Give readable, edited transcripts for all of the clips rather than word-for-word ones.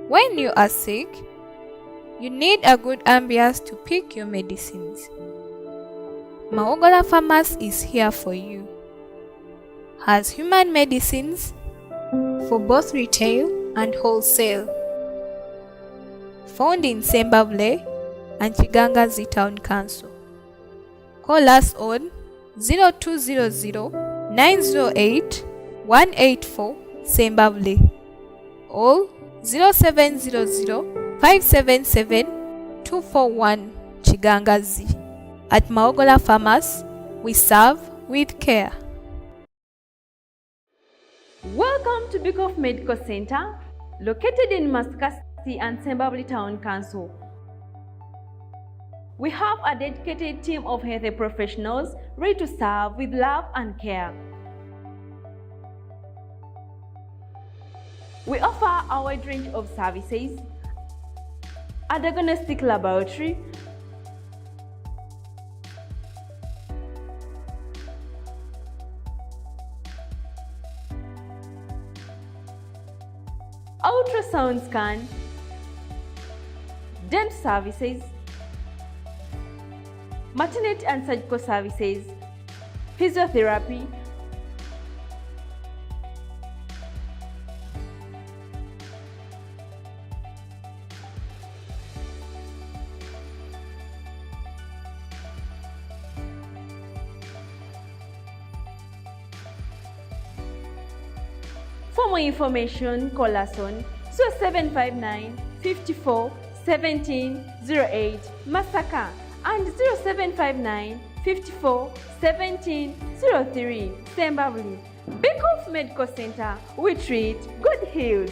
When you are sick, you need a good ambience to pick your medicines. Maogola Pharmacy is here for you. Has human medicines for both retail and wholesale. Found in Sembabule and Chigangazi Town Council. Call us on 0200 908 184 Sembabule or 0700 577 241 Chigangazi. At Maogola Pharmacy, we serve with care. Welcome to Bikoff Medical Center, located in Masakasi and Sembabule Town Council. We have a dedicated team of health professionals ready to serve with love and care. We offer a wide range of services, a diagnostic laboratory, ultrasound scan, dental services, maternity and surgical services, physiotherapy, For more information, call us on 0759 54 17 08 Masaka and 0759 54 17 03 Sembabule. Bikoff Medical Center, we treat good heals.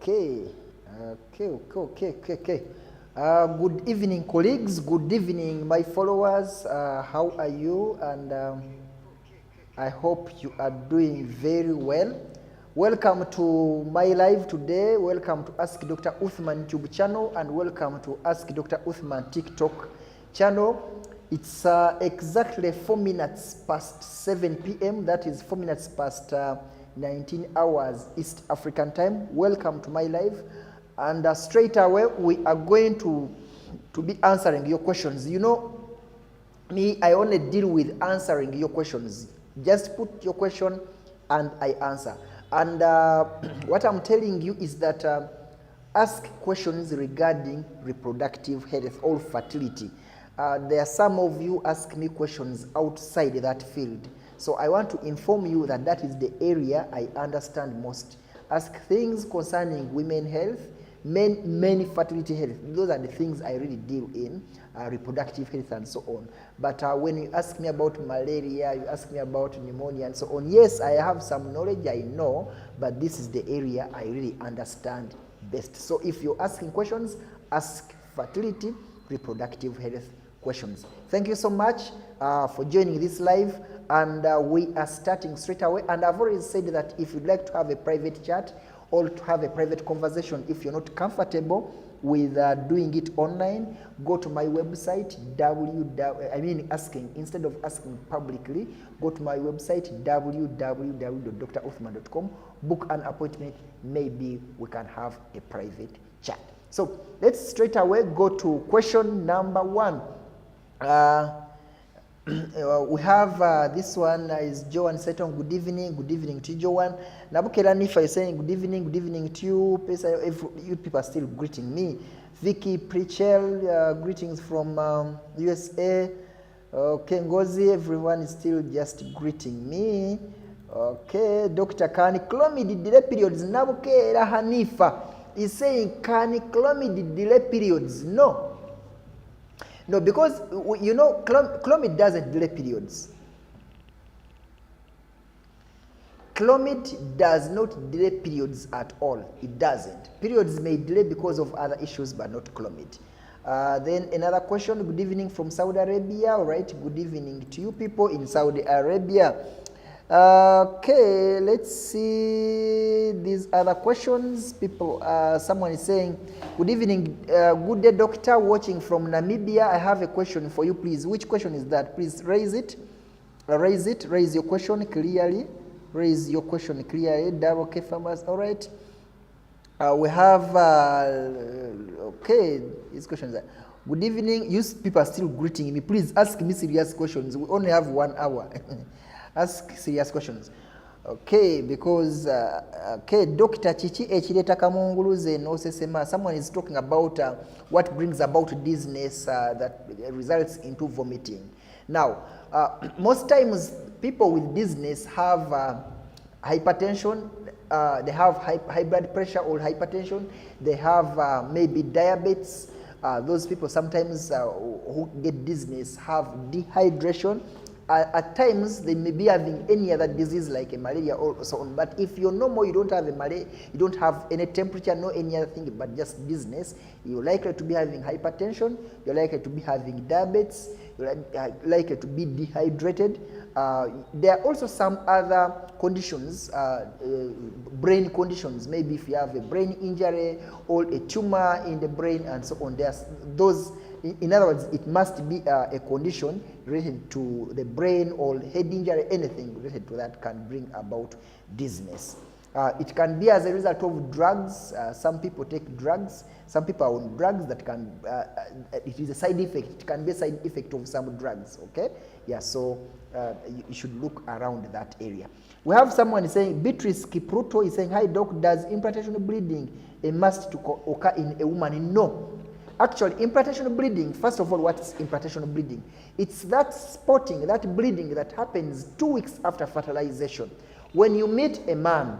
Okay. Good evening, colleagues. Good evening, my followers. How are you? And I hope you are doing very well. Welcome to my live today. Welcome to Ask Dr. UTHUMAN YouTube channel, and welcome to Ask Dr. UTHUMAN TikTok channel. It's exactly 4 minutes past 7 p.m. That is 4 minutes past 19 hours East African time. Welcome to my live, and straight away we are going to be answering your questions. You know me, I only deal with answering your questions. Just put your question and I answer. And what I'm telling you is that ask questions regarding reproductive health or fertility. There are some of you ask me questions outside that field. So I want to inform you that that is the area I understand most. Ask things concerning women health, men fertility health. Those are the things I really deal in, reproductive health and so on. But when you ask me about malaria, you ask me about pneumonia and so on, yes, I have some knowledge, I know, but this is the area I really understand best. So if you're asking questions, ask fertility, reproductive health questions. Thank you so much for joining this live, and we are starting straight away. And I've already said that if you'd like to have a private chat or to have a private conversation, if you're not comfortable with doing it online, go to my website, instead of asking publicly, go to my website, www.druthman.com, book an appointment, maybe we can have a private chat. So let's straight away go to question number 1. We have this one is Joan Seton. Good evening to Joan. Nabukela Nifa is saying good evening to you. You people are still greeting me. Vicky Prichel, greetings from USA. Okay, Ngozi, everyone is still just greeting me. Okay, Dr. Kani, Clomid delay periods. Nabukera Hanifa is saying, Kani Clomid delay periods? No. No, because, you know, Clomid doesn't delay periods. Clomid does not delay periods at all. It doesn't. Periods may delay because of other issues, but not Clomid. Then another question, good evening from Saudi Arabia. All right, good evening to you people in Saudi Arabia. Okay, let's see these other questions. People, someone is saying, good evening, good day doctor, watching from Namibia. I have a question for you, please. Which question is that? Please raise it. Raise your question clearly. Raise your question clearly. Double K farmers. All right. We have, okay, these questions are, good evening. You people are still greeting me. Please ask me serious questions. We only have 1 hour. Ask serious questions. Okay, because, okay, Dr. Chichi Echireta Kamunguluze no Sesema, someone is talking about what brings about dizziness that results into vomiting. Now, most times people with dizziness have hypertension, they have high blood pressure or hypertension, they have maybe diabetes. Those people sometimes who get dizziness have dehydration. At times they may be having any other disease like a malaria or so on. But if you're normal, you don't have a malaria, you don't have any temperature, no any other thing but just dizziness, you're likely to be having hypertension, you're likely to be having diabetes, you're likely to be dehydrated. There are also some other conditions, brain conditions. Maybe if you have a brain injury or a tumor in the brain and so on. There's those. In other words, it must be a condition related to the brain or head injury, anything related to that can bring about dizziness. It can be as a result of drugs. Some people take drugs. Some people are on drugs that can, it is a side effect. It can be a side effect of some drugs, okay? Yeah, so you should look around that area. We have someone saying, Beatrice Kipruto is saying, hi doc, does implantation bleeding a must to occur in a woman? No. Actually, implantation bleeding, first of all, what is implantation bleeding? It's that spotting, that bleeding that happens 2 weeks after fertilization. When you meet a man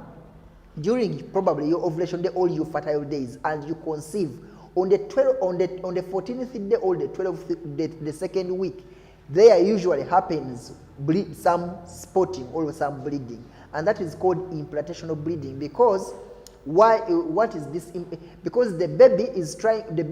during probably your ovulation day or your fertile days and you conceive on the 14th day or the 12th day, the second week, there usually happens some spotting or some bleeding, and that is called implantation bleeding. Because why? What is this? Because the baby is trying, the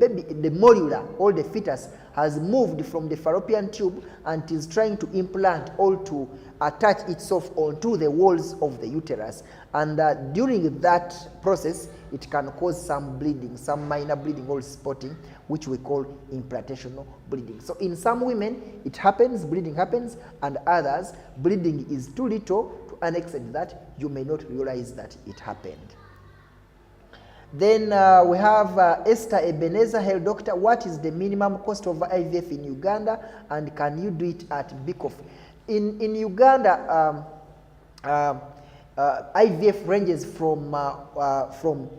morula or the fetus has moved from the fallopian tube and is trying to implant or to attach itself onto the walls of the uterus. And during that process, it can cause some bleeding, some minor bleeding or spotting, which we call implantation bleeding. So in some women, it happens, bleeding happens, and others, bleeding is too little to an extent that you may not realize that it happened. Then we have Esther Ebenezer. Hey doctor, what is the minimum cost of IVF in Uganda, and can you do it at Bikoff? In Uganda, IVF ranges from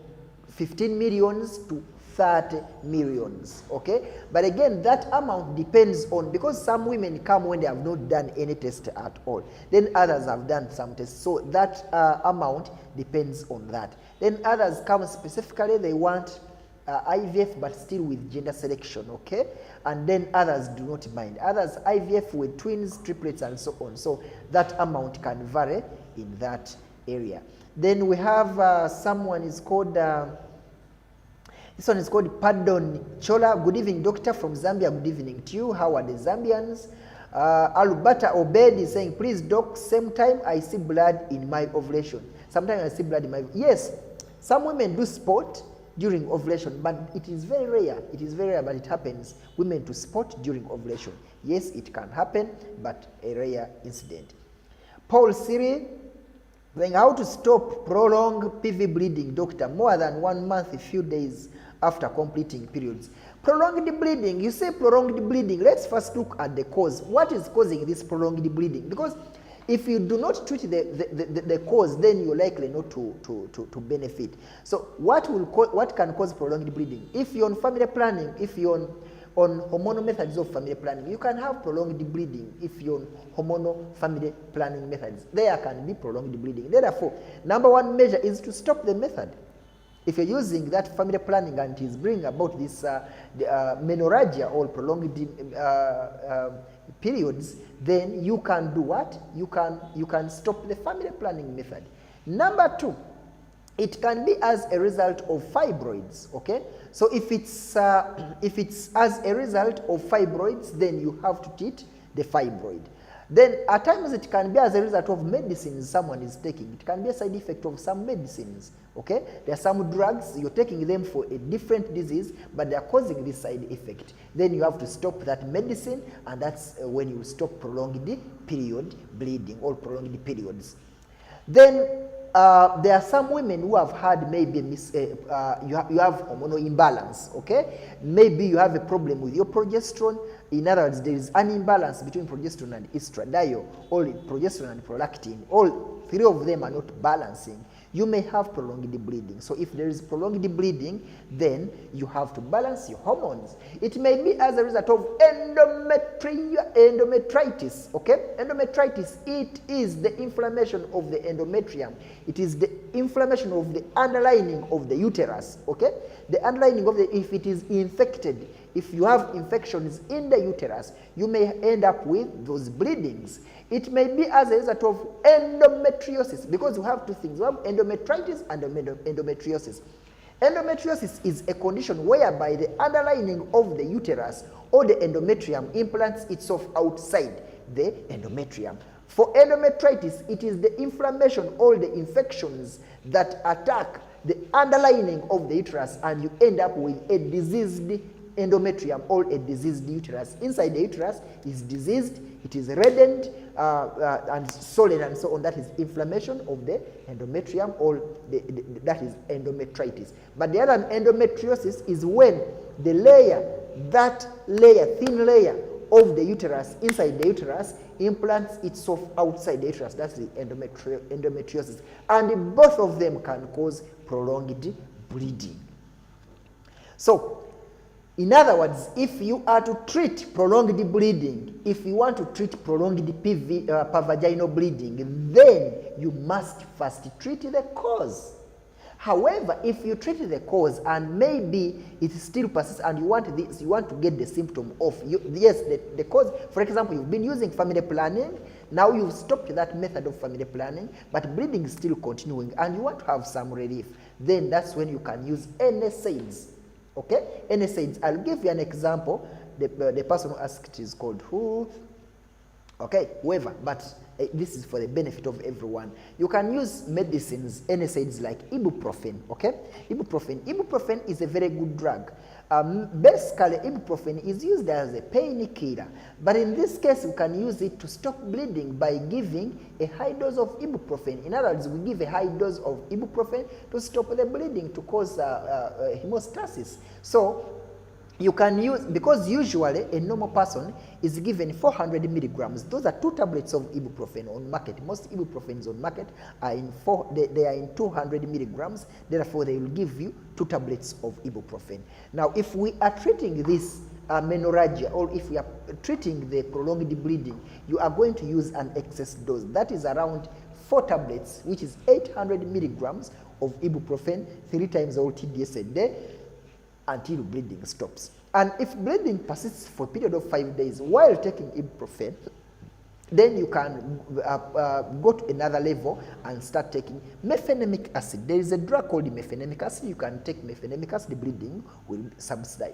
15 millions to 30 millions, okay? But again, that amount depends on, because some women come when they have not done any test at all. Then others have done some tests. So that amount depends on that. Then others come specifically, they want IVF but still with gender selection, okay? And then others do not mind. Others IVF with twins, triplets, and so on. So that amount can vary in that area. Then we have someone is called, this one is called Pardon Chola. Good evening, doctor from Zambia. Good evening to you. How are the Zambians? Alubata Obed is saying, please doc, same time I see blood in my ovulation. Sometimes I see blood in my, yes, some women do spot during ovulation, but it is very rare. It is very rare, but it happens. Women to spot during ovulation. Yes, it can happen, but a rare incident. Paul Siri, saying how to stop prolonged PV bleeding, doctor, more than 1 month, a few days after completing periods. Prolonged bleeding, you say prolonged bleeding. Let's first look at the cause. What is causing this prolonged bleeding? Because If you do not treat the cause, then you're likely not to benefit. So what can cause prolonged bleeding? If you're on family planning, if you're on hormonal methods of family planning, you can have prolonged bleeding. If you're on hormonal family planning methods, there can be prolonged bleeding. Therefore, number one measure is to stop the method. If you're using that family planning and it is bringing about this menorrhagia or prolonged periods, then you can do what? You can stop the family planning method. Number two, it can be as a result of fibroids. Okay, so if it's as a result of fibroids, then you have to treat the fibroid. Then at times it can be as a result of medicines someone is taking. It can be a side effect of some medicines. Okay, there are some drugs, you're taking them for a different disease, but they are causing this side effect. Then you have to stop that medicine, and that's when you stop prolonged period bleeding or prolonged periods. Then there are some women who have had maybe you have hormonal imbalance. Okay, maybe you have a problem with your progesterone. In other words, there is an imbalance between progesterone and estradiol, or progesterone and prolactin. All three of them are not balancing. You may have prolonged bleeding. So if there is prolonged bleeding, then you have to balance your hormones. It may be as a result of endometritis. Okay, endometritis, it is the inflammation of the endometrium. It is the inflammation of the underlining of the uterus. Okay, the underlining of if it is infected, if you have infections in the uterus, you may end up with those bleedings. It may be as a result of endometriosis, because you have two things. You have endometritis and endometriosis. Endometriosis is a condition whereby the underlining of the uterus or the endometrium implants itself outside the endometrium. For endometritis, it is the inflammation or the infections that attack the underlining of the uterus, and you end up with a diseased endometrium or a diseased uterus. Inside the uterus is diseased, it is reddened and swollen and so on. That is inflammation of the endometrium, or that is endometritis. But the other endometriosis is when the thin layer of the uterus, inside the uterus, implants itself outside the uterus. That's the endometriosis. And both of them can cause prolonged bleeding. So, in other words, if you are to treat prolonged bleeding, if you want to treat prolonged pervaginal bleeding, then you must first treat the cause. However, if you treat the cause and maybe it still persists and you want to get the symptom off, yes, the cause, for example, you've been using family planning, now you've stopped that method of family planning, but bleeding is still continuing and you want to have some relief, then that's when you can use NSAIDs. Okay, NSAIDs. I'll give you an example. The person who asked is called who? Okay, whoever, but this is for the benefit of everyone. You can use medicines, NSAIDs like ibuprofen. Okay, ibuprofen is a very good drug. Basically, ibuprofen is used as a painkiller, but in this case, we can use it to stop bleeding by giving a high dose of ibuprofen. In other words, we give a high dose of ibuprofen to stop the bleeding, to cause hemostasis. So you can use, because usually a normal person is given 400 milligrams. Those are 2 tablets of ibuprofen on market. Most ibuprofens on market are they are in 200 milligrams. Therefore, they will give you 2 tablets of ibuprofen. Now, if we are treating this menorrhagia, or if we are treating the prolonged bleeding, you are going to use an excess dose. That is around 4 tablets, which is 800 milligrams of ibuprofen 3 times or TDS a day, until bleeding stops. And if bleeding persists for a period of 5 days while taking ibuprofen, then you can go to another level and start taking mefenamic acid. There is a drug called mefenamic acid. You can take mefenamic acid, bleeding will subside.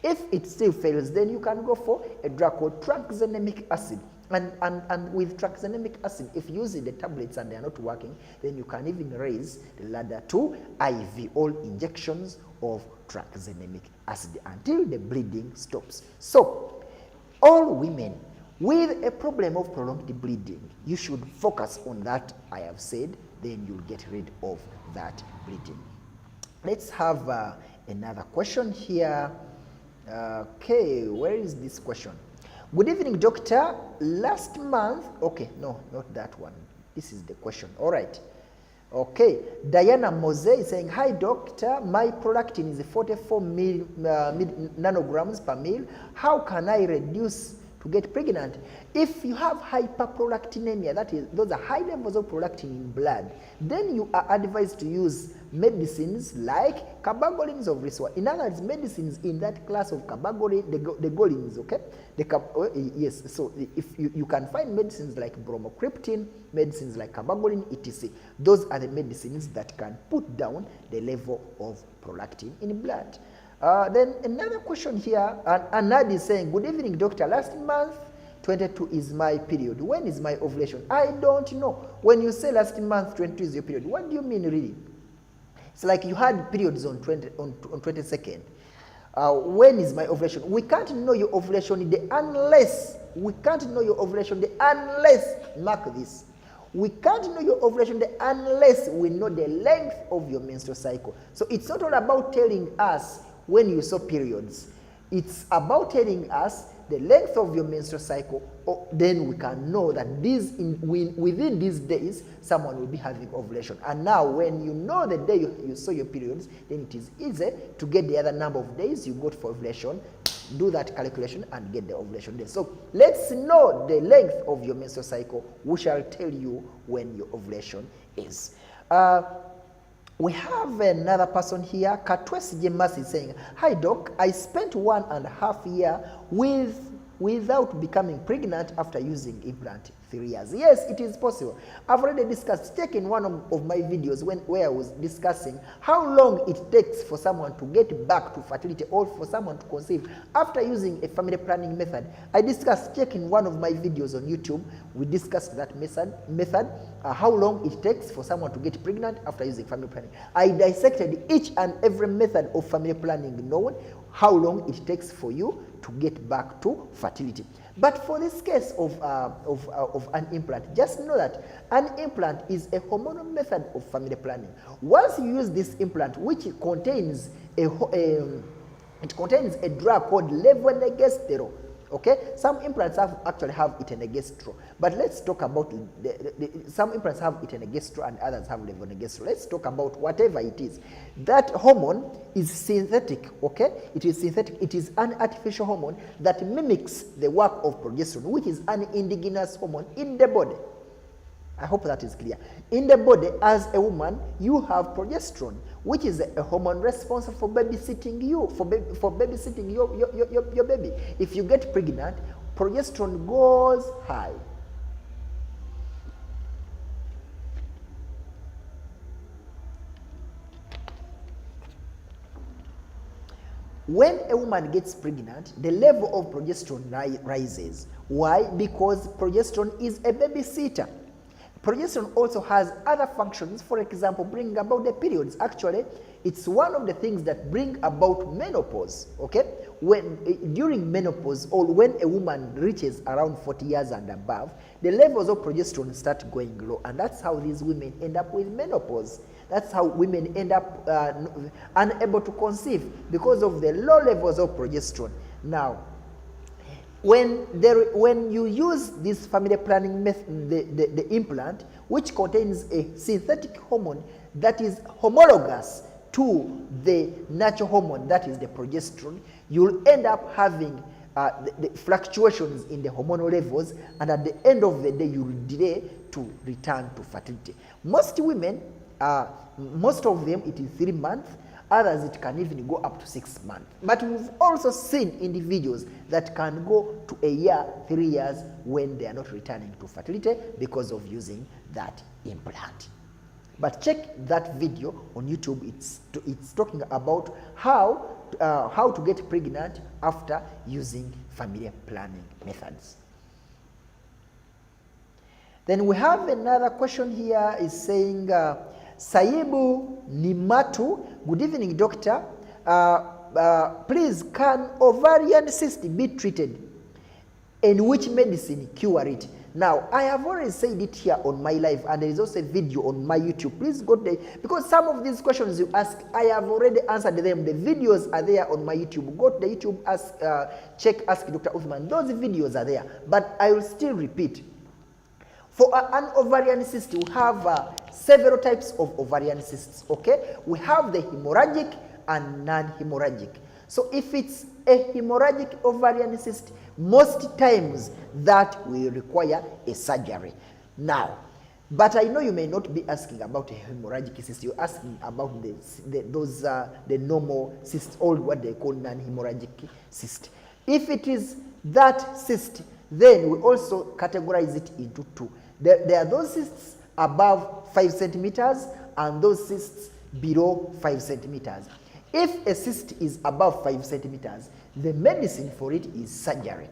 If it still fails, then you can go for a drug called tranexamic acid. And with tranexamic acid, if you use the tablets and they are not working, then you can even raise the ladder to IV, all injections of tranexamic acid until the bleeding stops. So, all women with a problem of prolonged bleeding, you should focus on that I have said, then you'll get rid of that bleeding. Let's have another question here. Okay, where is this question? Good evening, doctor. Last month, okay, no, not that one. This is the question. All right. Okay, Diana Mose is saying, hi doctor, my prolactin is 44 nanograms per mil. How can I reduce to get pregnant? If you have hyperprolactinemia, that is, those are high levels of prolactin in blood, then you are advised to use medicines like carbagolines of Riswa. In other words, medicines in that class of carbagolines, the golines, okay? Yes, so if you can find medicines like bromocriptine, medicines like carbagoline, etc. Those are the medicines that can put down the level of prolactin in blood. Then another question here, Anad is saying, good evening, doctor. Last month, 22 is my period. When is my ovulation? I don't know. When you say last month, 22 is your period, what do you mean really? It's like you had periods on 22nd. When is my ovulation? We can't know your ovulation day unless, mark this, we can't know your ovulation day unless we know the length of your menstrual cycle. So it's not all about telling us when you saw periods. It's about telling us the length of your menstrual cycle, then we can know that within these days, someone will be having ovulation. And now when you know the day you saw your periods, then it is easy to get the other number of days you got for ovulation, do that calculation and get the ovulation day. So let's know the length of your menstrual cycle. We shall tell you when your ovulation is. We have another person here, Katwesi Jemas is saying, hi doc, I spent 1.5 years without becoming pregnant after using implant 3 years. Yes, it is possible. I've already discussed, taken one of my videos where I was discussing how long it takes for someone to get back to fertility or for someone to conceive after using a family planning method. I discussed, checking one of my videos on YouTube, we discussed that method, how long it takes for someone to get pregnant after using family planning. I dissected each and every method of family planning known, how long it takes for you to get back to fertility. But for this case of an implant, just know that an implant is a hormonal method of family planning. Once you use this implant, which contains a drug called levonorgestrel, okay? Some implants actually have etonergestrel, but let's talk about some implants have etonergestrel and others have levonorgestrel. Let's talk about whatever it is. That hormone is synthetic, okay? It is synthetic. It is an artificial hormone that mimics the work of progesterone, which is an indigenous hormone in the body. I hope that is clear. In the body, as a woman, you have progesterone, which is a hormone responsible for babysitting you, for babysitting your baby. If you get pregnant, progesterone goes high. When a woman gets pregnant, the level of progesterone rises. Why? Because progesterone is a babysitter. Progesterone also has other functions, for example, bringing about the periods. Actually, it's one of the things that bring about menopause, okay? During menopause, or when a woman reaches around 40 years and above, the levels of progesterone start going low, and that's how these women end up with menopause. That's how women end up unable to conceive because of the low levels of progesterone. Now, when you use this family planning method, the implant, which contains a synthetic hormone that is homologous to the natural hormone, that is the progesterone, you'll end up having the fluctuations in the hormonal levels, and at the end of the day, you'll delay to return to fertility. Most women, most of them, it is 3 months. Others, it can even go up to 6 months. But we've also seen individuals that can go to a year, 3 years, when they are not returning to fertility because of using that implant. But check that video on YouTube. It's talking about how to get pregnant after using family planning methods. Then we have another question here, is saying, Saibu Nimatu, good evening, doctor. Please, can ovarian cyst be treated? And which medicine cure it? Now, I have already said it here on my live, and there is also a video on my YouTube. Please go there, because some of these questions you ask, I have already answered them. The videos are there on my YouTube. Go to the YouTube, check Ask Dr. UTHUMAN. Those videos are there, but I will still repeat. For an ovarian cyst, we have several types of ovarian cysts, okay? We have the hemorrhagic and non-hemorrhagic. So if it's a hemorrhagic ovarian cyst, most times that will require a surgery. Now, but I know you may not be asking about a hemorrhagic cyst. You're asking about the normal cysts, or what they call non-hemorrhagic cyst. If it is that cyst, then we also categorize it into two. There are those cysts above 5 centimeters and those cysts below 5 centimeters. If a cyst is above 5 centimeters, the medicine for it is surgery.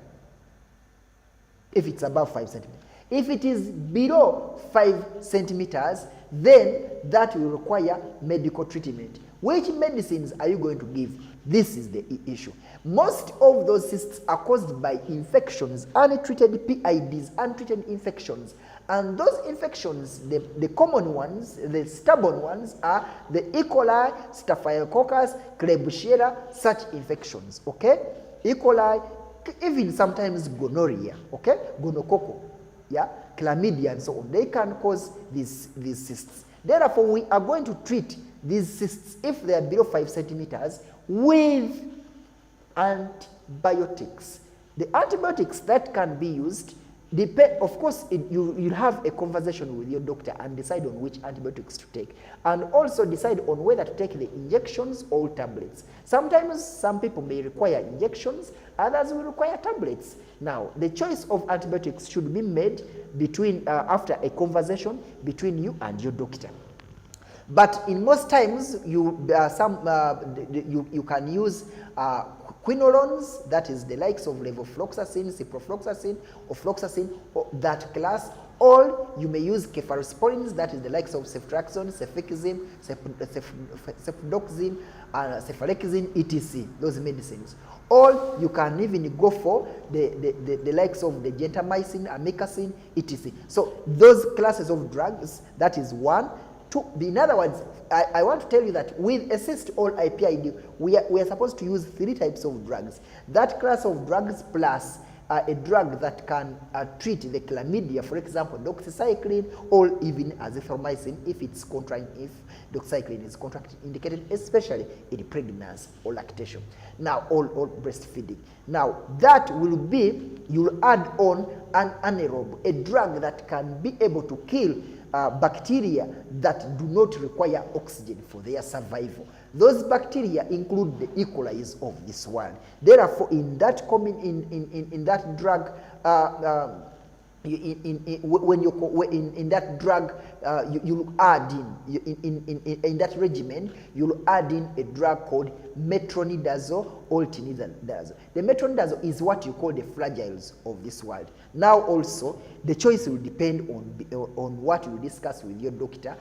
If it's above 5 centimeters. If it is below 5 centimeters, then that will require medical treatment. Which medicines are you going to give? This is the issue. Most of those cysts are caused by infections, untreated PIDs, untreated infections. And those infections, the common ones, the stubborn ones, are the E. coli, Staphylococcus, Klebsiella, such infections, okay? E. coli, even sometimes gonorrhea, okay? Gonococcal, yeah? Chlamydia and so on. They can cause these cysts. Therefore, we are going to treat these cysts, if they are below 5 centimeters, with antibiotics. The antibiotics that can be used of course, you'll have a conversation with your doctor and decide on which antibiotics to take, and also decide on whether to take the injections or tablets. Sometimes some people may require injections, others will require tablets. Now, the choice of antibiotics should be made between after a conversation between you and your doctor. But in most times, you can use quinolones, that is the likes of levofloxacin, ciprofloxacin, ofloxacin, or that class. Or you may use cephalosporins, that is the likes of ceftriaxone, cefixime, cefuroxime, cefalexime, etc. Those medicines. Or you can even go for the likes of the gentamicin, amikacin, etc. So those classes of drugs, that is one. In other words, I want to tell you that with a cyst or IPID, we are supposed to use 3 types of drugs. That class of drugs plus a drug that can treat the chlamydia, for example, doxycycline, or even azithromycin if doxycycline is contraindicated, especially in pregnancy or lactation. Now, or breastfeeding. Now, that will be, you'll add on an anaerobe, a drug that can be able to kill bacteria that do not require oxygen for their survival. Those bacteria include the E. coli of this world. Therefore, in that drug, in that drug, you'll add in that regimen, you'll add in a drug called metronidazole or tinidazole. The metronidazole is what you call the flagellates of this world. Now also, the choice will depend on what you discuss with your doctor,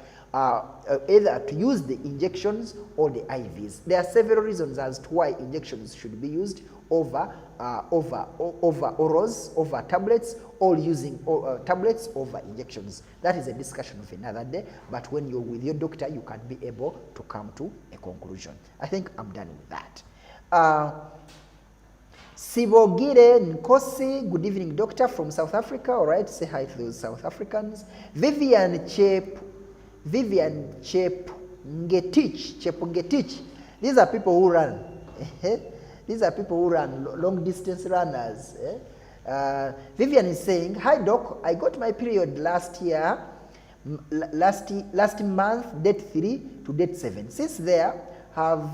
either to use the injections or the IVs. There are several reasons as to why injections should be used over orals, over tablets, or using tablets over injections. That is a discussion of another day, but when you're with your doctor, you can be able to come to a conclusion. I think I'm done with that. Sibogire Nkosi, good evening, doctor, from South Africa. All right, say hi to those South Africans. Vivian Ngetich. These are people who run. These are people who run, long distance runners. Vivian is saying, hi doc, I got my period last month, date 3 to date 7. Since there, have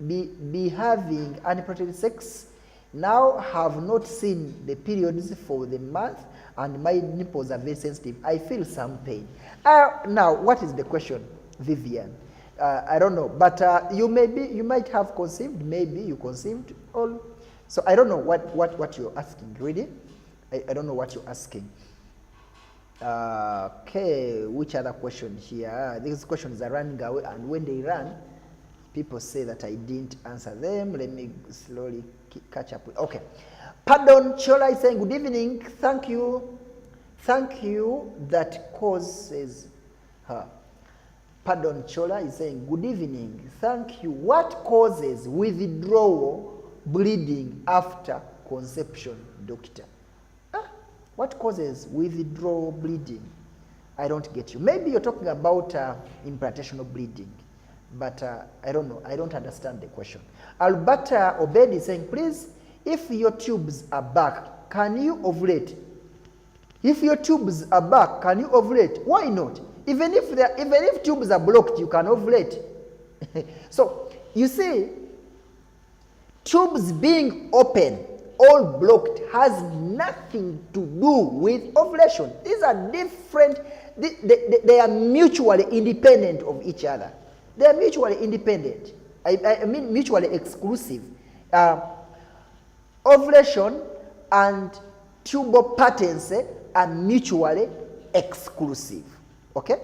be having unprotected sex. Now have not seen the periods for the month, and my nipples are very sensitive. I feel some pain. Now, what is the question, Vivian? I don't know, but you might have conceived. Maybe you conceived all. So I don't know what you're asking. Really, I don't know what you're asking. Okay, which other question here? These questions are running away, and when they run, people say that I didn't answer them. Let me slowly catch up with. Okay, pardon, Chola is saying good evening. Thank you Thank you that causes her. Pardon, Chola is saying, good evening. Thank you. What causes withdrawal bleeding after conception, doctor? What causes withdrawal bleeding? I don't get you. Maybe you're talking about implantation bleeding, but I don't know. I don't understand the question. Alberta Obed is saying, please, if your tubes are back, can you ovulate? If your tubes are back, can you ovulate? Why not? Even if tubes are blocked, you can ovulate. So, you see, tubes being open, all blocked, has nothing to do with ovulation. These are different, they are mutually independent of each other. They are mutually independent. I mean mutually exclusive. Ovulation and tubal patency are mutually exclusive. Okay?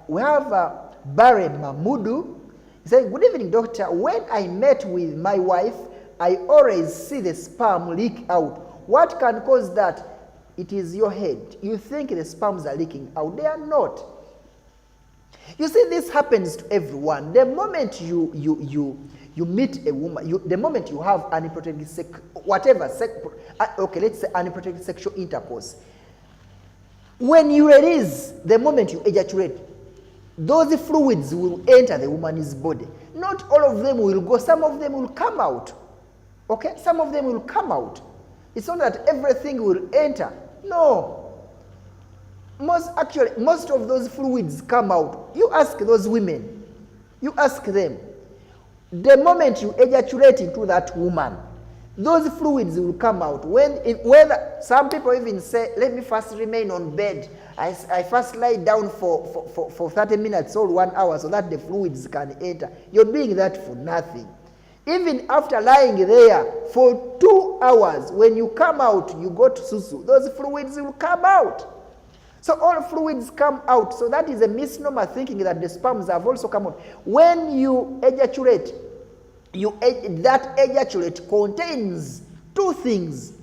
We have Barry Mamudu. He said, good evening, doctor. When I met with my wife, I always see the sperm leak out. What can cause that? It is your head. You think the sperms are leaking out. They are not. You see, this happens to everyone. The moment you meet a woman, the moment you have unprotected unprotected sexual intercourse, when you release, the moment you ejaculate, those fluids will enter the woman's body. Not all of them will go. Some of them will come out. Okay? Some of them will come out. It's not that everything will enter. No. Most of those fluids come out. You ask those women. You ask them. The moment you ejaculate into that woman, those fluids will come out. Whether some people even say, let me first remain on bed. I first lie down for 30 minutes or 1 hour so that the fluids can enter. You're doing that for nothing. Even after lying there for 2 hours, when you come out, you go to susu, those fluids will come out. So all fluids come out. So that is a misnomer, thinking that the sperms have also come out. When you ejaculate, that ejaculate contains two things,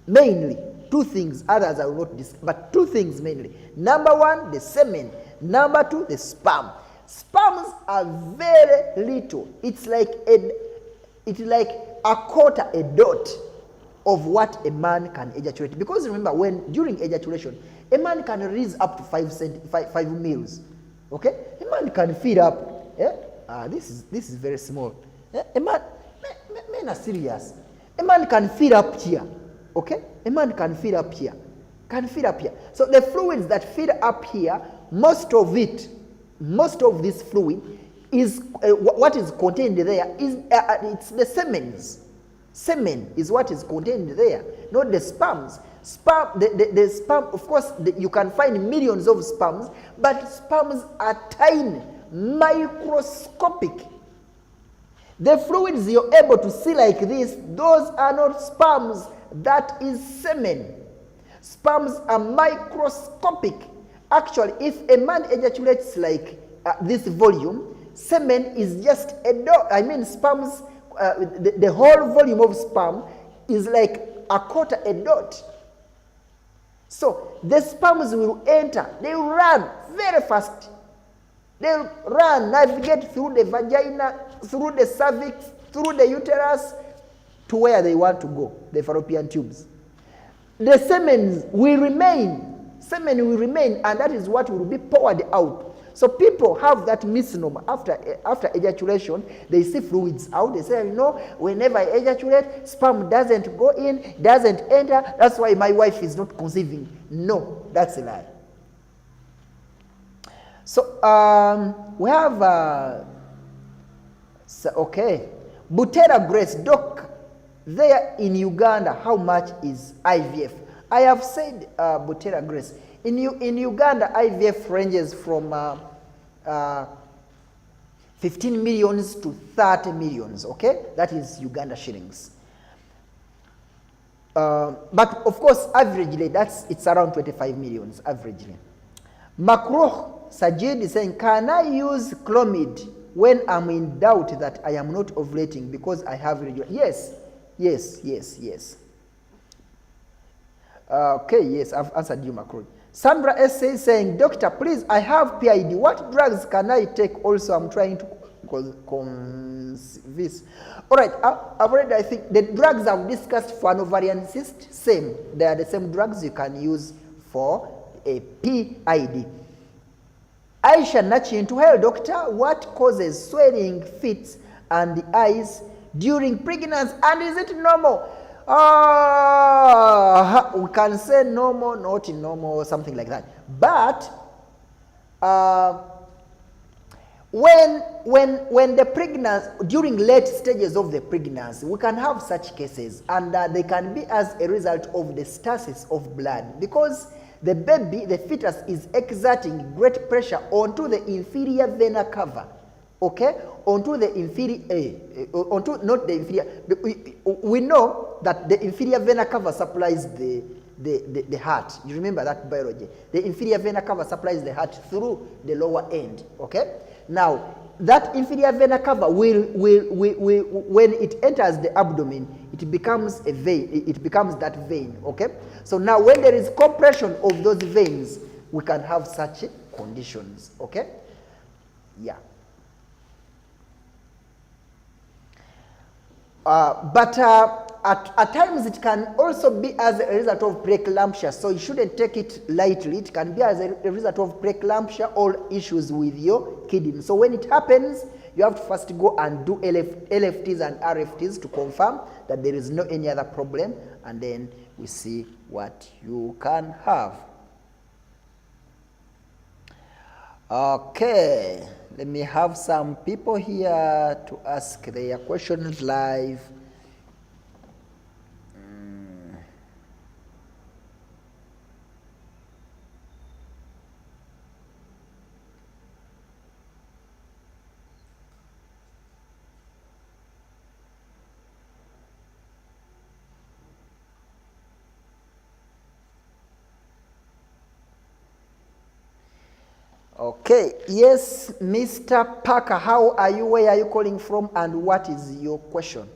mainly. Two things, others I will not discuss, but two things mainly. Number one, the semen. Number two, the sperm. Sperms are very little. It's like a quarter, a dot of what a man can ejaculate. Because remember, during ejaculation, a man can release up to 5 mils. Okay? A man can feed up. Yeah? This is very small. Yeah? Men are serious. A man can feed up here. Okay? A man can feed up here. So the fluids that feed up here, most of this fluid is what is contained there is it's the semens. Semen is what is contained there, not the sperms. The sperm, of course, you can find millions of sperms, but sperms are tiny, microscopic. The fluids you're able to see like this, those are not sperms, that is semen. Sperms are microscopic. Actually, if a man ejaculates like this volume, semen is just a dot. I mean, sperms, the whole volume of sperm is like a quarter a dot. So the sperms will enter. They will run very fast. They will run, navigate through the vagina, through the cervix, through the uterus, to where they want to go, the fallopian tubes. The semen will remain. Semen will remain, and that is what will be poured out. So people have that misnomer. After ejaculation, they see fluids out. They say, whenever I ejaculate, sperm doesn't go in, doesn't enter. That's why my wife is not conceiving. No, that's a lie. So we have, Butera Grace, Doc, there in Uganda, how much is IVF? I have said, Butera Grace, in Uganda, IVF ranges from 15 millions to 30 millions, okay? That is Uganda shillings. But of course, averagely, it's around 25 millions, averagely. Makroh Sajid is saying, can I use Clomid when I'm in doubt that I am not ovulating because I have regular? Yes. Okay, yes, I've answered you, Macron. Sandra S. is saying, Doctor, please, I have PID. What drugs can I take? Also, I'm trying to conceive. All right, I've already, I think, the drugs I've discussed for an ovarian cyst, same. They are the same drugs you can use for a PID. Aisha Nachintu, hello, doctor. What causes swelling feet and the eyes during pregnancy? And is it normal? We can say normal, not normal, or something like that. But when the pregnancy, during late stages of the pregnancy, we can have such cases, and they can be as a result of the stasis of blood, because the baby, the fetus, is exerting great pressure onto the inferior vena cava, okay, onto the inferior, not the inferior. We know that the inferior vena cava supplies the heart. You remember that biology. The inferior vena cava supplies the heart through the lower end, okay. Now, that inferior vena cava will when it enters the abdomen, it becomes a vein. It becomes that vein, okay? So now when there is compression of those veins, we can have such conditions, okay? Yeah. But at times it can also be as a result of preeclampsia, so you shouldn't take it lightly. It can be as a result of preeclampsia or issues with your kidney. So when it happens, you have to first go and do LFTs and RFTs to confirm that there is no any other problem, and then we see what you can have. Okay, let me have some people here to ask their questions live. Okay, yes, Mr. Parker, how are you? Where are you calling from? And what is your question?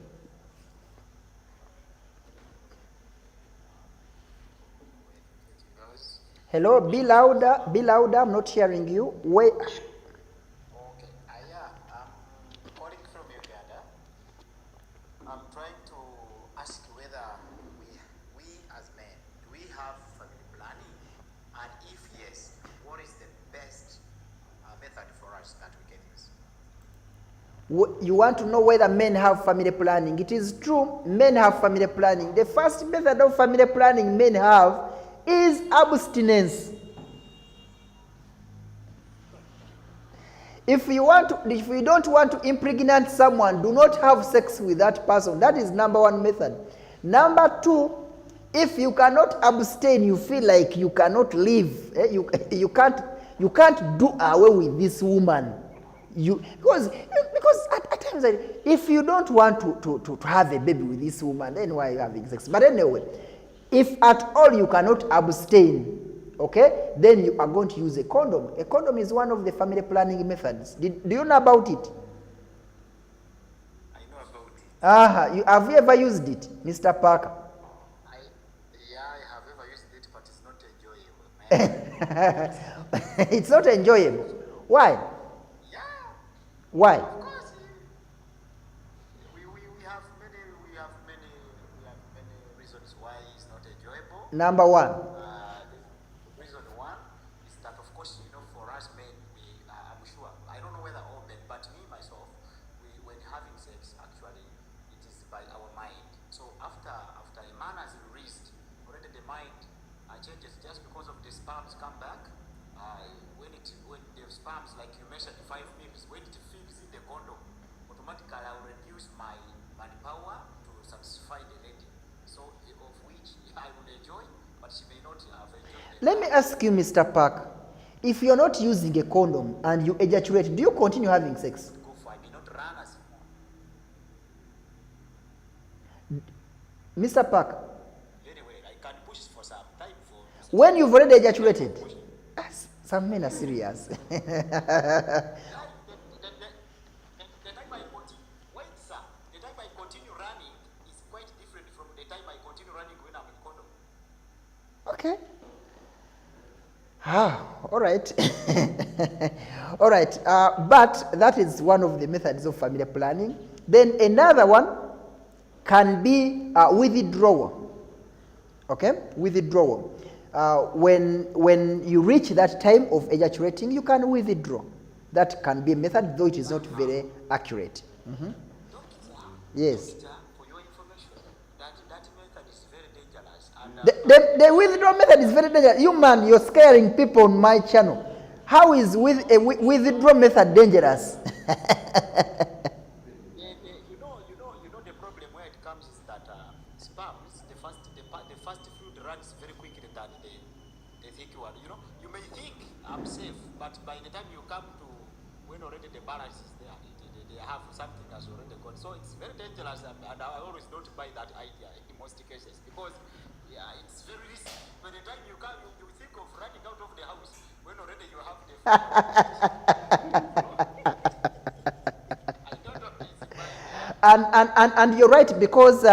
Hello, be louder, I'm not hearing you. Wait. Okay, I'm calling from Uganda. I'm trying to ask whether we as men, do we have family planning? And if yes, what is the best method for us that we can use? You want to know whether men have family planning. It is true, men have family planning. The first method of family planning men have is abstinence. If you don't want to impregnate someone, do not have sex with that person. That is number one method. Number two, if you cannot abstain, you feel like you cannot live, you can't do away with this woman. Because at times, if you don't want to have a baby with this woman, then why are you having sex? But anyway, if at all you cannot abstain, okay, then you are going to use a condom. A condom is one of the family planning methods. Do you know about it? I know about it. Have you ever used it, Mr. Parker? I have ever used it, but it's not enjoyable, man. It's not enjoyable. Why? Yeah. Why? Because we have many reasons why it's not enjoyable. Number one. The reason one is that, of course, for us men, I'm sure, I don't know whether all men, but me myself, when having sex, actually, it is by our mind. So after a man has released, already the mind changes just because of the sperms come back. When the sperms, like you mentioned, 5 mils, when it fills in the condom, automatically I will reduce my manpower to satisfy the lady. So of which I will enjoy, but she may not have enjoyed. Let me ask you, Mr. Park, if you're not using a condom and you ejaculate, do you continue having sex? Go for, I may not run as Mr. Park, anyway, I can push for some time for when you've already ejaculated, some men are serious. the time I continue, wait, sir, the time I continue running is quite different from the time I continue running when I'm in condom. All right. All right. But that is one of the methods of family planning. Then another one can be withdrawal. Okay? Withdrawal. When you reach that time of ejaculating, you can withdraw. That can be a method, though it is not very accurate. Mm-hmm. Yes. For your information, that method is very dangerous. And, the withdrawal method is very dangerous. You man, you're scaring people on my channel. How is withdrawal method dangerous? you know the problem where it comes is that sperms, the first fluid runs very quickly than the thick one. You know, you may think I'm safe, but by the time you come to when already the balance is there, they have something that's already gone. So it's very dangerous, and I always don't buy that idea in most cases because it's very risky. By the time you come, you think of running out of the house when already you have the. And you're right, because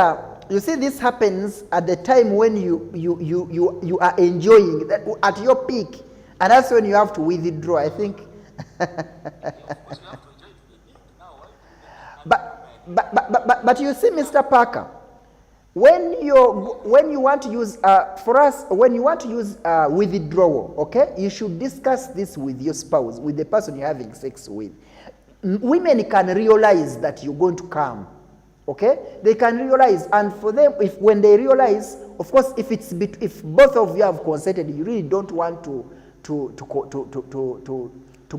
you see, this happens at the time when you are enjoying that at your peak, and that's when you have to withdraw, I think. But you see, Mr. Parker, when you want to use when you want to use withdrawal, okay, you should discuss this with your spouse, with the person you're having sex with. Women can realize that you're going to come, okay? They can realize, and for them, when they realize, of course, if both of you have consented, you really don't want to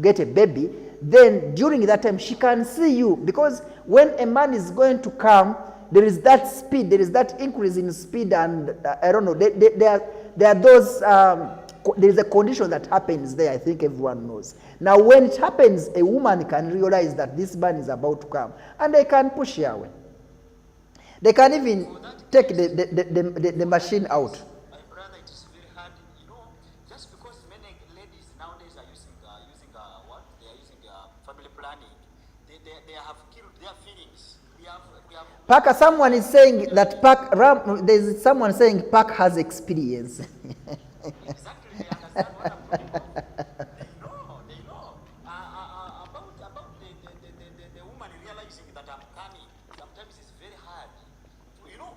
get a baby, then during that time she can see you, because when a man is going to come, there is that speed, there is that increase in speed, and I don't know, there are those, there is a condition that happens there, I think everyone knows. Now when it happens, a woman can realize that this man is about to come, and they can push her away. They can even take the machine out. My brother, it is very hard, you know, just because many ladies nowadays are using what? They are using family planning. They have killed their feelings. We have Parker, someone is saying that there's someone saying Park has experience. exactly, they understand what I'm talking about. They know about the woman realizing that I'm coming. Sometimes it's very hard. You know,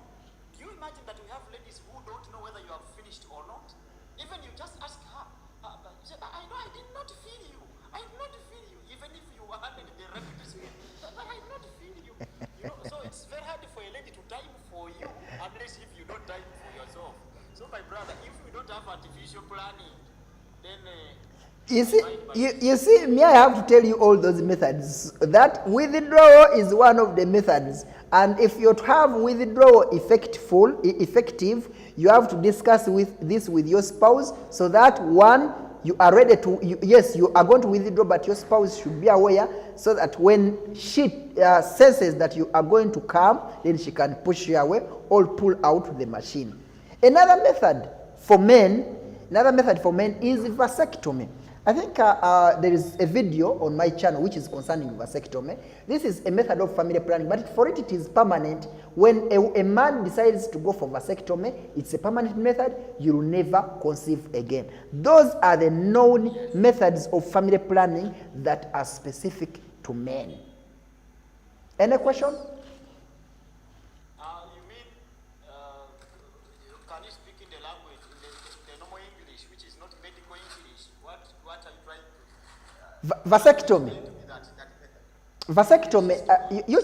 do you imagine that we have ladies who don't know whether you have finished or not? Even you just ask her, I know I did not feel you. I did not feel you. Even if you were having the rapid speed, but I did not feel you. You know, so it's very hard for a lady to time for you unless if you don't time for yourself. So my brother, if we don't have artificial planning, then you see, me, I have to tell you all those methods. That withdrawal is one of the methods, and if you have withdrawal effective, you have to discuss this with your spouse, so that one, you are ready to. Yes, you are going to withdraw, but your spouse should be aware, so that when she senses that you are going to come, then she can push you away or pull out the machine. Another method for men is vasectomy. I think there is a video on my channel which is concerning vasectomy. This is a method of family planning, but for it is permanent. When a man decides to go for vasectomy, it's a permanent method. You will never conceive again. Those are the known methods of family planning that are specific to men. Any question? You mean, can you speak in the language, in the normal English, which is not medical English? What are you trying to Vasectomy. Vasectomy. You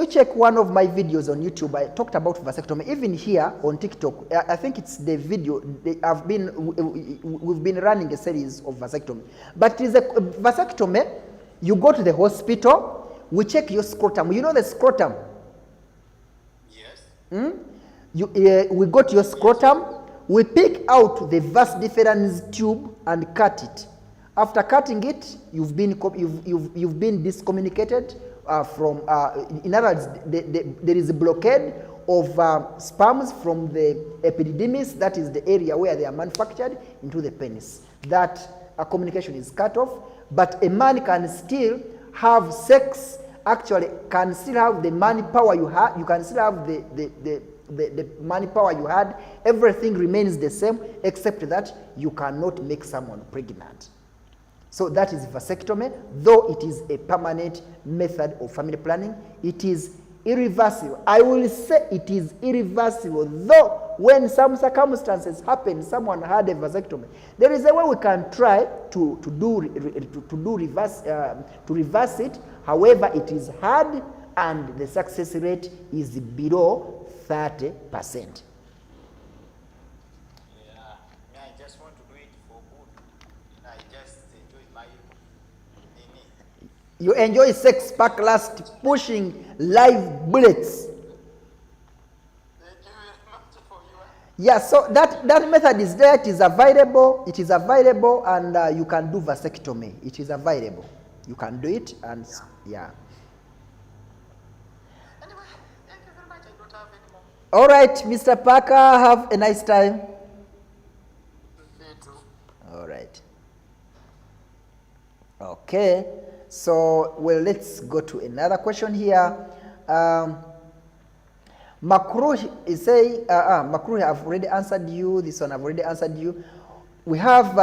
check one of my videos on YouTube. I talked about vasectomy. Even here on TikTok, I think it's the video. We've been running a series of vasectomy. But it is a vasectomy. You go to the hospital. We check your scrotum. You know the scrotum. Yes. We got your scrotum. We pick out the vas deferens tube and cut it. After cutting it, you've been discommunicated from. In other words, there is a blockade of sperms from the epididymis, that is the area where they are manufactured, into the penis. That communication is cut off, but a man can still have sex. Actually, can still have the manpower you have. You can still have the manpower you had, everything remains the same, except that you cannot make someone pregnant. So that is vasectomy. Though it is a permanent method of family planning, it is irreversible. I will say it is irreversible, though when some circumstances happen, someone had a vasectomy, there is a way we can try to reverse it. However, it is hard, and the success rate is below 30%. I just want to do it for good. I just enjoy my nini. You enjoy sex pack last, pushing live bullets. Thank you very much for your. Yeah, so that method is there. It is available. It is available, and you can do vasectomy. It is available. You can do it, and yeah. Anyway, thank you very much. I don't have any more. All right, Mr. Parker, have a nice time. Me too. All right. Okay, so well, let's go to another question here. Makruh is saying, Makruh, I've already answered you. This one I've already answered you. We have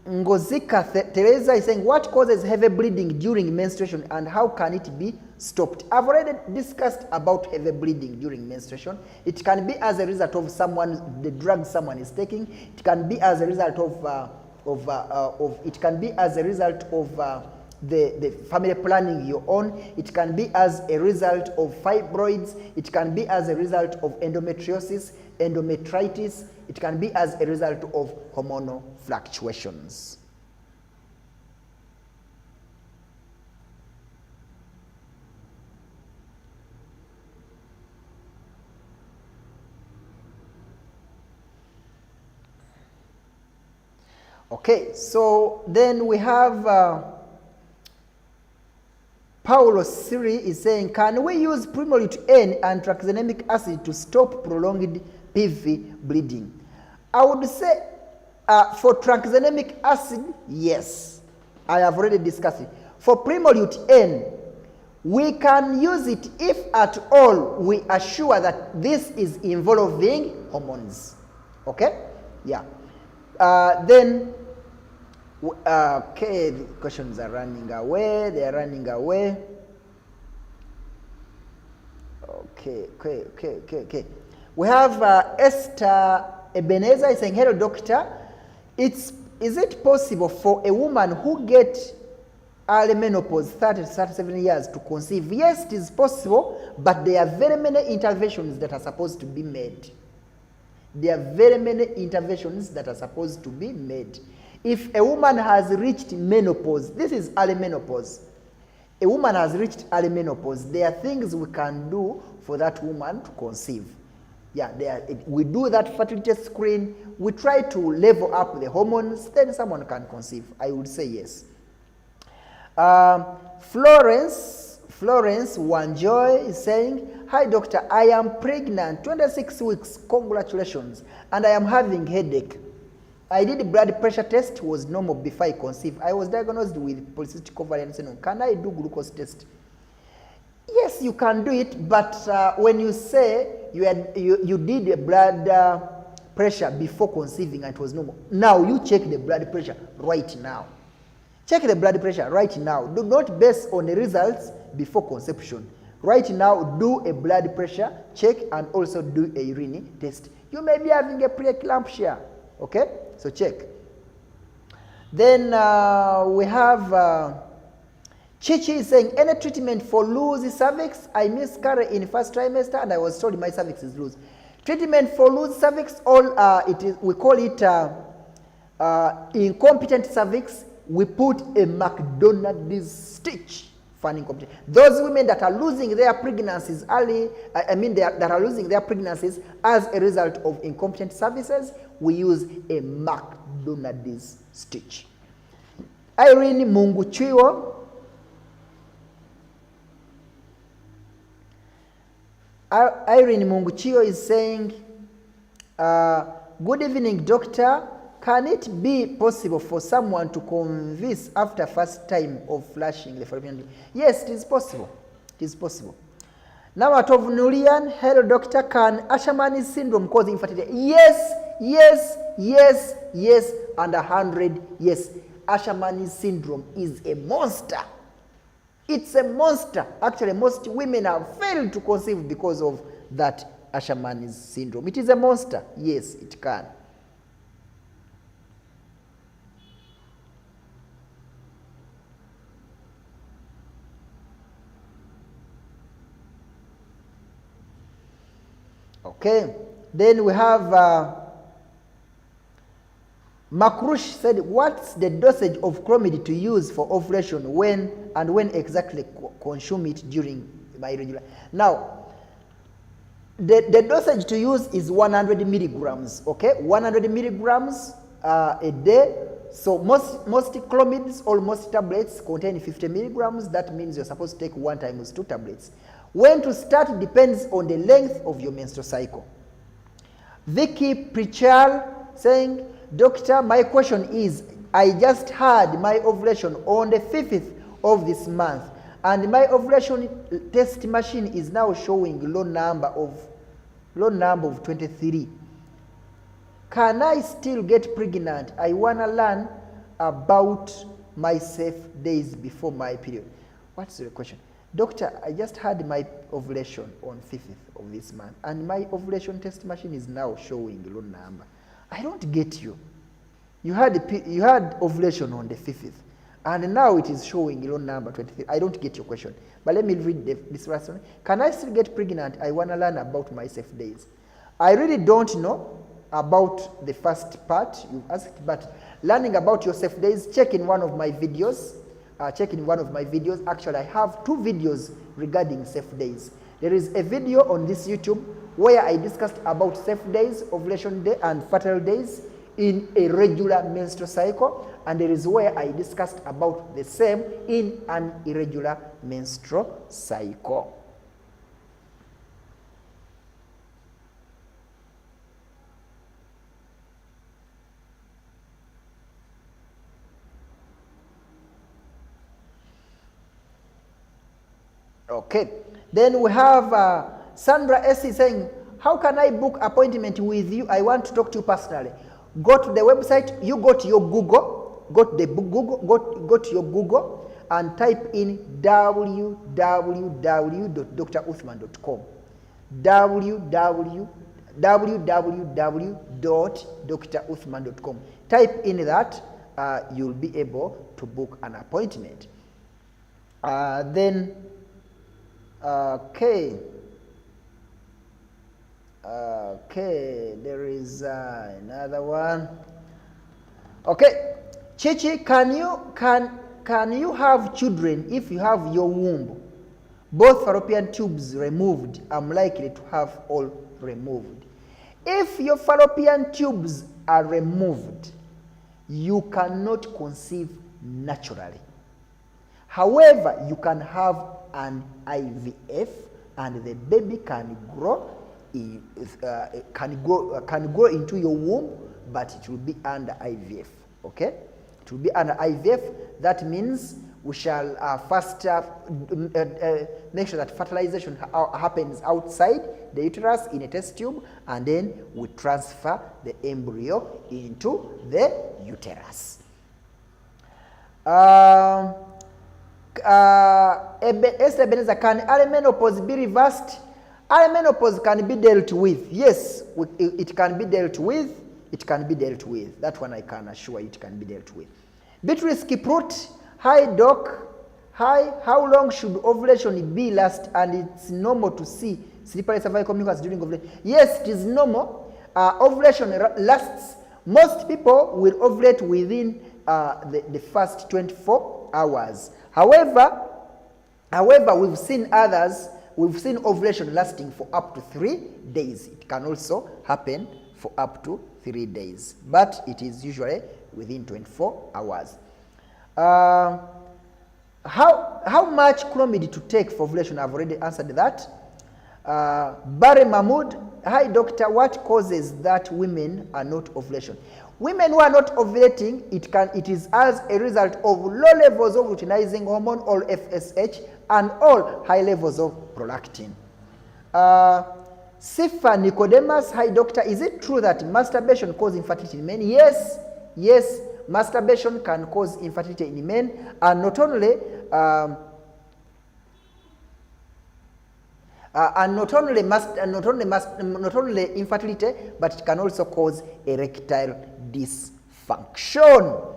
Ngozika Teresa is saying, what causes heavy bleeding during menstruation and how can it be stopped? I've already discussed about heavy bleeding during menstruation. It can be as a result of the drug someone is taking. It can be as a result of the family planning you're on. It can be as a result of fibroids. It can be as a result of endometriosis, endometritis. It can be as a result of hormonal fluctuations. Okay, so then we have Paulo Siri is saying, can we use Prolactin and tranexamic acid to stop prolonged PV bleeding? I would say for tranexamic acid, yes. I have already discussed it. For Prolactin, we can use it if at all we are sure that this is involving hormones. Okay? Yeah. Then, okay, the questions are running away. They are running away. Okay. We have Esther Ebenezer is saying, hello, doctor. Is it possible for a woman who gets early menopause, 30 to 37 years, to conceive? Yes, it is possible, but there are very many interventions that are supposed to be made. There are very many interventions that are supposed to be made. If a woman has reached menopause, this is early menopause. A woman has reached early menopause, there are things we can do for that woman to conceive. Yeah, we do that fertility screen. We try to level up the hormones, then someone can conceive. I would say yes. Florence Wanjoy is saying, hi doctor, I am pregnant, 26 weeks, congratulations, and I am having headache. I did blood pressure test, was normal before I conceived. I was diagnosed with polycystic ovarian syndrome. Can I do glucose test? Yes, you can do it, but when you say you did a blood pressure before conceiving and it was normal, now you check the blood pressure right now. Check the blood pressure right now. Do not base on the results before conception. Right now, do a blood pressure check and also do a urine test. You may be having a preeclampsia. Okay? So check. Then we have Chichi is saying, any treatment for loose cervix? I miscarried in first trimester and I was told my cervix is loose. Treatment for loose cervix, we call it incompetent cervix. We put a McDonald's stitch for an incompetent. Those women that are losing their pregnancies early, that are losing their pregnancies as a result of incompetent cervixes, we use a McDonald's stitch. Irene Munguchiwo. Irene Munguchiwo is saying, good evening, doctor. Can it be possible for someone to convince after first time of flashing the fallopian tube? Yes, it is possible. It is possible. Now at Ovulatiion, hello doctor, can Asherman syndrome cause infertility? Yes, yes, yes, yes, and 100 yes. Asherman syndrome is a monster. It's a monster. Actually, most women have failed to conceive because of that Asherman syndrome. It is a monster. Yes, it can. Okay, then we have Makrush said, what's the dosage of Clomid to use for ovulation, when exactly consume it during my irregular? Now, the dosage to use is 100 milligrams, okay? 100 milligrams a day. So most Clomids or most tablets contain 50 milligrams. That means you're supposed to take 1 times 2 tablets. When to start depends on the length of your menstrual cycle. Vicky Prichal saying, doctor, my question is, I just had my ovulation on the 5th of this month, and my ovulation test machine is now showing low number of 23. Can I still get pregnant? I want to learn about my safe days before my period. What's the question? Doctor, I just had my ovulation on 5th of this month, and my ovulation test machine is now showing low number. I don't get you. You had ovulation on the 5th, and now it is showing low number 23. I don't get your question. But let me read this last one. Can I still get pregnant? I want to learn about my safe days. I really don't know about the first part you asked, but learning about your safe days, check in one of my videos. Actually, I have 2 videos regarding safe days. There is a video on this YouTube where I discussed about safe days, ovulation day, and fertile days in a regular menstrual cycle, and there is where I discussed about the same in an irregular menstrual cycle. Okay, then we have Sandra S. saying, how can I book appointment with you? I want to talk to you personally. Go to the website, you go to your Google, go to your Google and type in www.druthman.com. www.druthman.com. Type in that, you'll be able to book an appointment. Okay, there is another one. Okay, Chichi, can you have children if you have your womb, both fallopian tubes removed? I'm likely to have all removed. If your fallopian tubes are removed, you cannot conceive naturally. However, you can have an IVF, and the baby can grow into your womb, but it will be under IVF. Okay, it will be under IVF. That means we shall first make sure that fertilization happens outside the uterus in a test tube, and then we transfer the embryo into the uterus. Esther Ebenezer, can early menopause be reversed? Early menopause can be dealt with. Yes, it can be dealt with. It can be dealt with. That one I can assure you it can be dealt with. Beatrice Kiprut, hi doc. Hi, how long should ovulation be last? And it's normal to see slippery cervical mucus during ovulation. Yes, it is normal. Ovulation lasts. Most people will ovulate within the first 24 hours. However, we've seen ovulation lasting for up to 3 days. It can also happen for up to 3 days, but it is usually within 24 hours. How much Clomid to take for ovulation? I've already answered that. Barry Mahmood, hi doctor, what causes that women are not ovulation? Women who are not ovulating, it is as a result of low levels of luteinizing hormone or FSH and all high levels of prolactin. Sifa Nicodemus, hi doctor, is it true that masturbation causes infertility in men? Yes, yes, masturbation can cause infertility in men, and not only infertility, but it can also cause erectile dysfunction.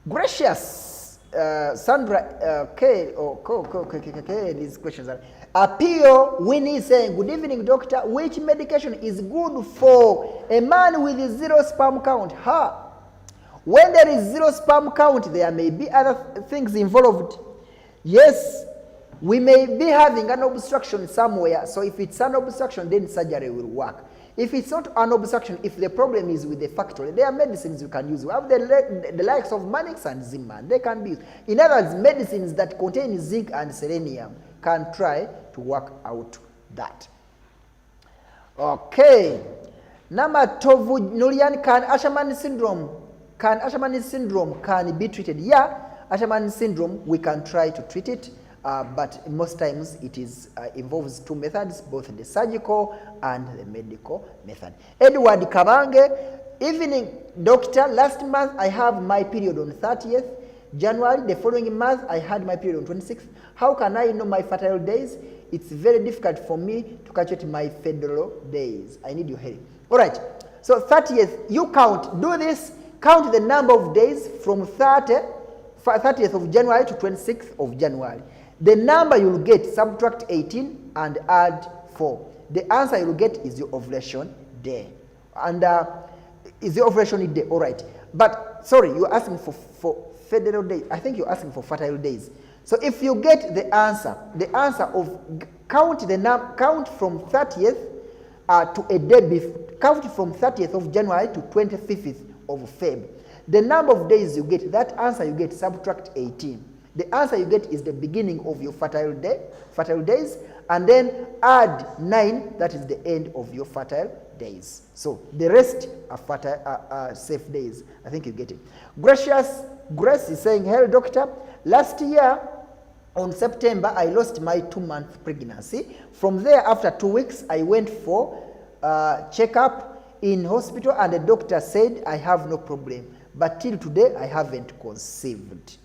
Gracious Sandra K. These questions are. Appeal Winnie saying, good evening doctor, which medication is good for a man with 0 sperm count? When there is 0 sperm count, there may be other things involved. Yes, we may be having an obstruction somewhere, so if it's an obstruction, then surgery will work. If it's not an obstruction, if the problem is with the factory, there are medicines you can use. We have the likes of Manix and Ziman. They can be used. In other words, medicines that contain zinc and selenium can try to work out that. Okay. Namatovu Nulian, can Asherman syndrome can be treated? Yeah, Asherman syndrome, we can try to treat it. But most times it is involves 2 methods, both the surgical and the medical method. Edward Kabange, evening doctor, last month I have my period on 30th January, the following month I had my period on 26th. How can I know my fertile days? It's very difficult for me to calculate my federal days. I need your help. All right, so 30th, you count, do this, count the number of days from 30th of January to 26th of January. The number you will get, subtract 18 and add 4. The answer you will get is your ovulation day. And is the ovulation day, all right. But, sorry, you're asking for federal days. I think you're asking for fertile days. So if you get the answer of count from 30th to a day before, count from 30th of January to 25th of Feb. The number of days you get, that answer you get, subtract 18. The answer you get is the beginning of your fertile days, and then add 9, that is the end of your fertile days. So the rest are safe days. I think you get it. Grace is saying, hello doctor, last year on September I lost my 2-month pregnancy. From there, after 2 weeks, I went for checkup in hospital, and the doctor said I have no problem. But till today, I haven't conceived.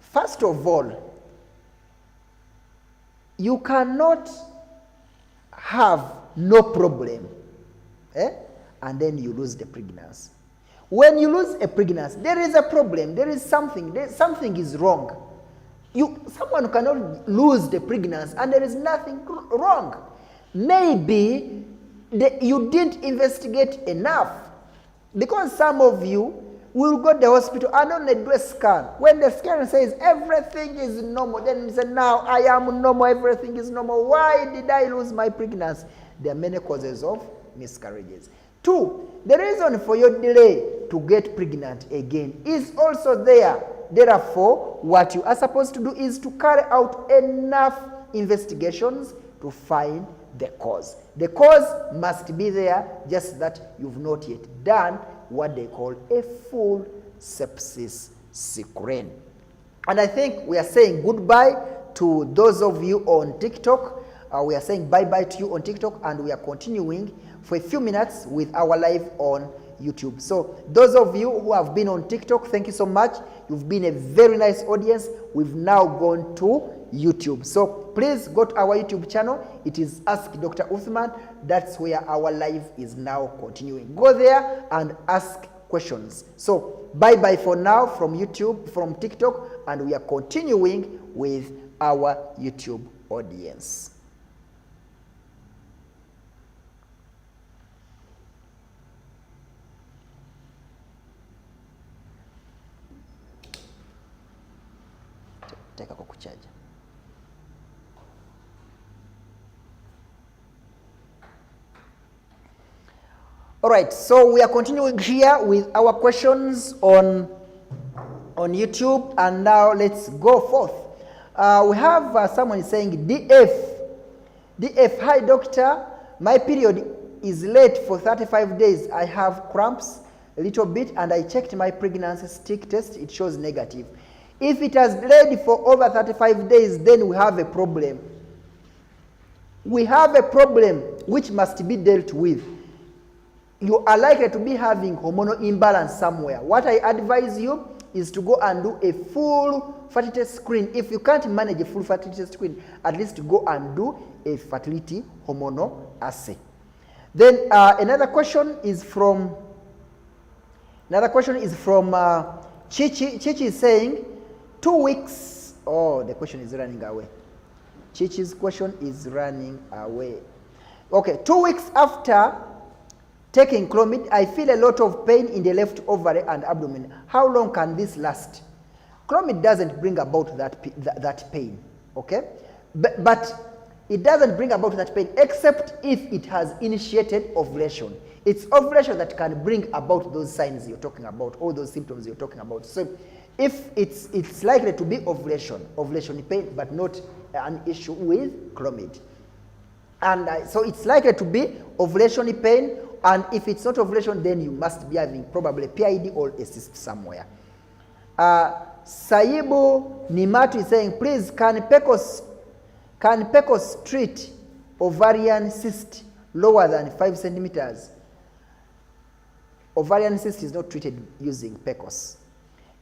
First of all, you cannot have no problem, and then you lose the pregnancy. When you lose a pregnancy, there is a problem. There is something. Something is wrong. Someone cannot lose the pregnancy, and there is nothing wrong. Maybe you didn't investigate enough, because some of you will go to the hospital and only do a scan. When the scan says everything is normal, then you say, now I am normal, everything is normal. Why did I lose my pregnancy? There are many causes of miscarriages. 2, the reason for your delay to get pregnant again is also there. Therefore, what you are supposed to do is to carry out enough investigations to find the cause. The cause must be there, just that you've not yet done what they call a full sepsis screen. And I think we are saying goodbye to those of you on TikTok. We are saying bye-bye to you on TikTok, and we are continuing for a few minutes with our live on YouTube. So those of you who have been on TikTok, thank you so much. You've been a very nice audience. We've now gone to YouTube. So please go to our YouTube channel. It is Ask Dr. UTHUMAN. That's where our live is now continuing. Go there and ask questions. So bye-bye for now from YouTube, from TikTok, and we are continuing with our YouTube audience. Take a kukuchaja. All right, so we are continuing here with our questions on YouTube, and now let's go forth. We have someone saying, DF, hi doctor, my period is late for 35 days. I have cramps a little bit, and I checked my pregnancy stick test. It shows negative. If it has delayed for over 35 days, then we have a problem. We have a problem which must be dealt with. You are likely to be having hormonal imbalance somewhere. What I advise you is to go and do a full fertility screen. If you can't manage a full fertility screen, at least go and do a fertility hormonal assay. Then another question is from Chichi. Chichi is saying 2 weeks. Oh, the question is running away. Chichi's question is running away. Okay, 2 weeks after taking Clomid, I feel a lot of pain in the left ovary and abdomen. How long can this last? Clomid doesn't bring about that pain, okay? But it doesn't bring about that pain except if it has initiated ovulation. It's ovulation that can bring about those signs you're talking about, all those symptoms you're talking about. So if it's likely to be ovulation pain, but not an issue with Clomid. And so it's likely to be ovulation pain, and if it's not ovulation, then you must be having probably PID or a cyst somewhere. Saibu Nimatu is saying, please, can PCOS treat ovarian cyst lower than 5 centimeters? Ovarian cyst is not treated using PCOS.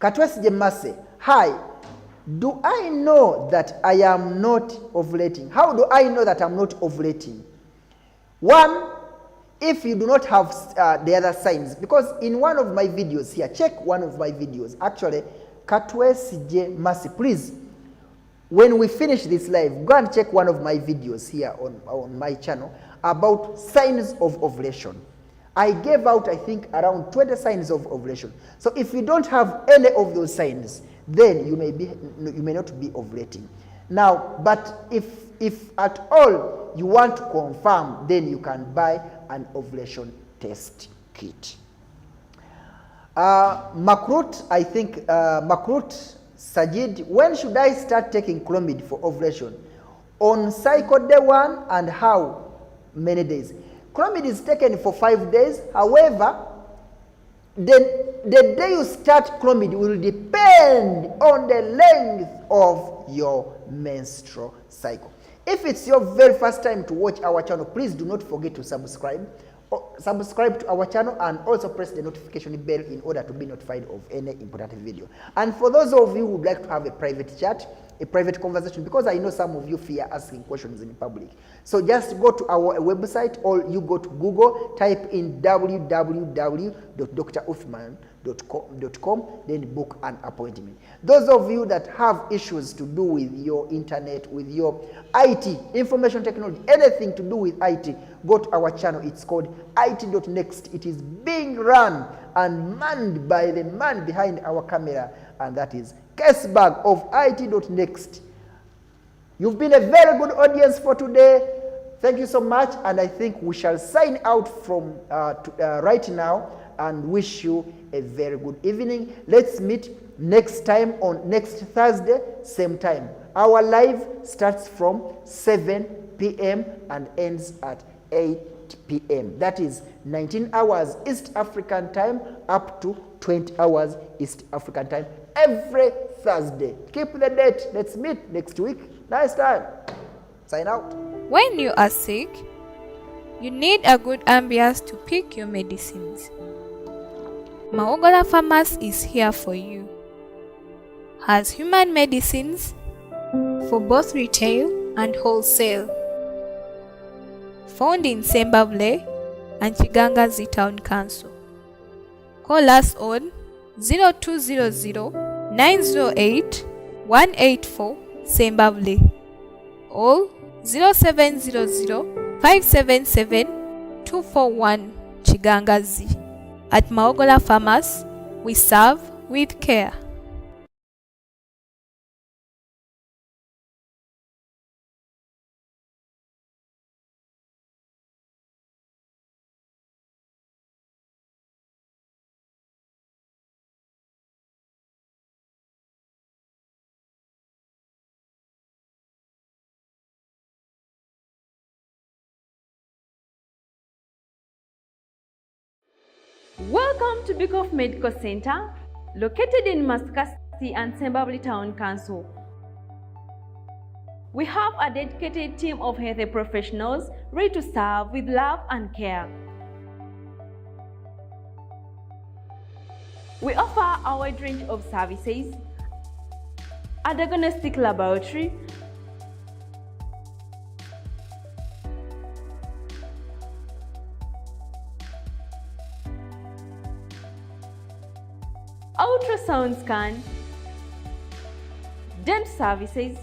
Katwesi Jemase, hi, do I know that I am not ovulating? How do I know that I'm not ovulating? One, if you do not have the other signs, because in one of my videos here, check one of my videos, actually, Katwesi Jemase, please, when we finish this live, go and check one of my videos here on my channel about signs of ovulation. I gave out, I think, around 20 signs of ovulation. So if you don't have any of those signs, then you may not be ovulating. Now, but if at all you want to confirm, then you can buy an ovulation test kit. Makrut, I think, Makrut Sajid, when should I start taking Clomid for ovulation? On cycle day 1 and how many days? Clomid is taken for 5 days. However, the day you start Clomid will depend on the length of your menstrual cycle. If it's your very first time to watch our channel, please do not forget to subscribe. Subscribe to our channel and also press the notification bell in order to be notified of any important video. And for those of you who would like to have a private chat, a private conversation, because I know some of you fear asking questions in public. So just go to our website, or you go to Google, type in www.druthman.com, then book an appointment. Those of you that have issues to do with your internet, with your IT, information technology, anything to do with IT, go to our channel. It's called it.next. It is being run and manned by the man behind our camera, and that is Kesbag of it.next. You've been a very good audience for today. Thank you so much, and I think we shall sign out from right now and wish you a very good evening. Let's meet next time on next Thursday, same time. Our live starts from 7 p.m. and ends at 8 p.m. That is 19 hours East African time up to 20 hours East African time every Thursday. Keep the date. Let's meet next week. Nice time. Sign out. When you are sick, you need a good ambience to pick your medicines. Maogola Pharmacy is here for you. Has human medicines for both retail and wholesale. Found in Sembabule and Chigangazi Town Council. Call us on 0200 908 184 Sembabule or 0700 577 241 Chigangazi. At Maogola Pharmacy, we serve with care. Welcome to Bikoff Medical Center, located in Mascas and Sembabli Town Council. We have a dedicated team of health professionals ready to serve with love and care. We offer a wide range of services, a diagnostic laboratory, ultrasound scan, dental services,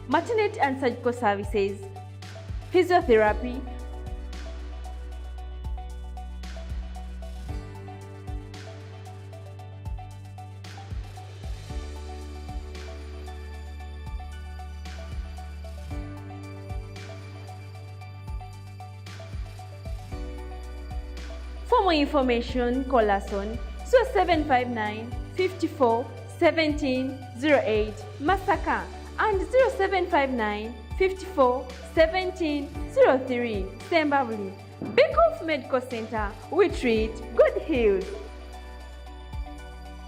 maternity and surgical services, physiotherapy, For more information, call us on 0759 54 17 08 Masaka and 0759 54 17 03 Sembabli. Bekoff Medical Center, we treat, God heals.